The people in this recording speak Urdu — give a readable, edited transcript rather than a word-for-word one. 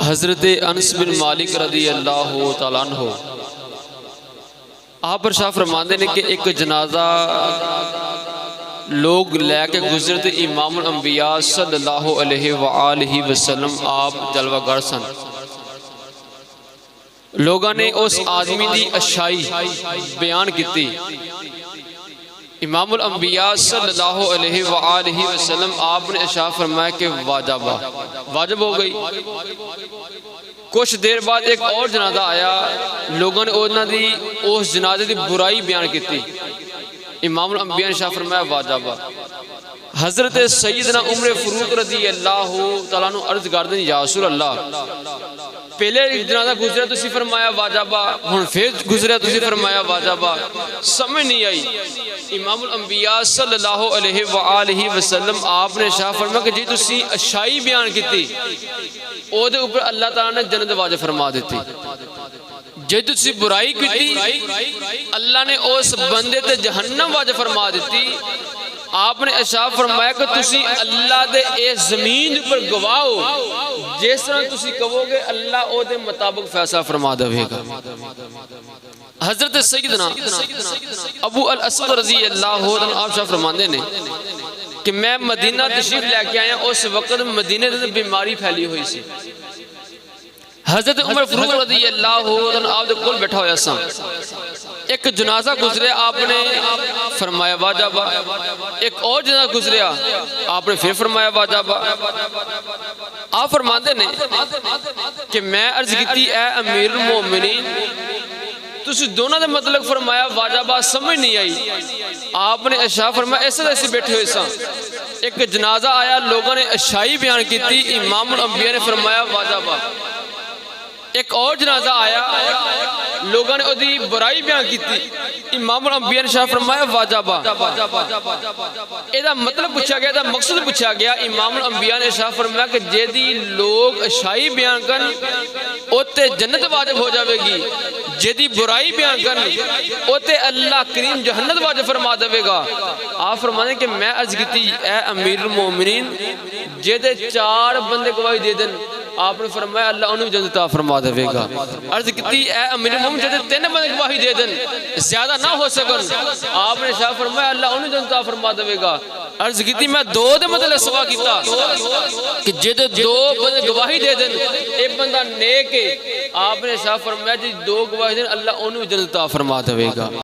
حضرت انس بن مالک رضی اللہ تعالیٰ عنہ آپ پر شاہ فرماندے نے کہ ایک جنازہ لوگ لے کے گزرتے امام الانبیاء صلی اللہ علیہ وآلہ وسلم آپ جلوہ گر سن. لوگاں نے اس آدمی دی اچھائی بیان کیتی. امام الانبیاء صلی اللہ علیہ وآلہ وسلم آپ نے ارشاد فرمایا کہ واجب ہو گئی. کچھ دیر بعد ایک اور جنازہ آیا. لوگوں نے اس جنازے دی برائی بیان کیتی. امام الانبیاء نے ارشاد فرمایا واجب. حضرت سیدنا عمر فاروق رضی اللہ تعالیٰ عنہ عرض کردے یا رسول اللہ پہلے جنازہ گزریا تسی فرمایا واجب، ہن پھر گزریا تسی فرمایا واجب. سمجھ نہیں آئی. امام الانبیاء صلی اللہ علیہ وآلہ وسلم آپ نے ارشاد فرمایا کہ جی تسی اچھائی بیان کیتی او دے اوپر اللہ تعالیٰ نے جنت واجب فرما دیتی. جے تسی برائی کیتی اللہ نے اس بندے تے جہنم واجب فرما دیتی. آپ نے ارشاد فرمایا کہ تسی اللہ دے اس زمین پر گواہ ہو جس طرح تسی کہو گے اللہ او دے مطابق فیصلہ فرما دے گا. حضرت سیدنا ابو الاسود رضی اللہ عنہ آپ شاہ فرماندے نے کہ میں مدینہ تشریف لے کے آیا. اس وقت مدینہ میں بیماری پھیلی ہوئی سی. حضرت عمر فاروق رضی اللہ عنہ آپ دے کول بیٹھا ہویا سا. ایک جنازہ گزریا آپ نے فرمایا واجب. ایک اور جنازہ گزریا آپ نے پھر فرمایا واجب. آپ فرماندے نے کہ میں عرض کیتی اے امیر المومنین تسی دونوں دے مطلب فرمایا واجب سمجھ نہیں آئی. آپ نے ارشاد فرمایا ایسے بیٹھے ہوئے سا. ایک جنازہ آیا لوگوں نے اچھائی بیان کیتی. امام الانبیاء نے فرمایا واجب. ایک اور جنازہ آیا لوگوں نے دی برائی بیان کیتی. امام الانبیاء نے ارشاد فرمایا واجب. ایدہ مطلب پوچھا گیا تھا مقصد پوچھا گیا. امام الانبیاء نے ارشاد فرمایا کہ جے دی لوگ اچھائی بیان کرن اوتے جنت واجب ہو جاوے گی. جے دی برائی بیان کرن اوتے اللہ کریم جہنت واجب فرما دے گا. آپ فرمانے کہ میں عرض کیتی اے امیر المومنین جے دے 4 بندے گواہی دے دن آپ نے فرمایا اللہ انہوں جنت عطا فرما دے گا. عرض کیتی اے امیر المومنین جے دے 3 بندے گواہی دے دن زیادہ نہ ہو سکن آپ نے شاہ فرمایا اللہ انہوں جنت عطا فرما دے گا. عرض کیتی میں 2 دے مطلب سوا کیتا کہ جے دے 2 بندے گواہی دے دن ایک بندہ نیک ہے آپ نے شاہ فرمایا جی 2 گواہی دن اللہ انہوں جنت عطا فرما دے گا.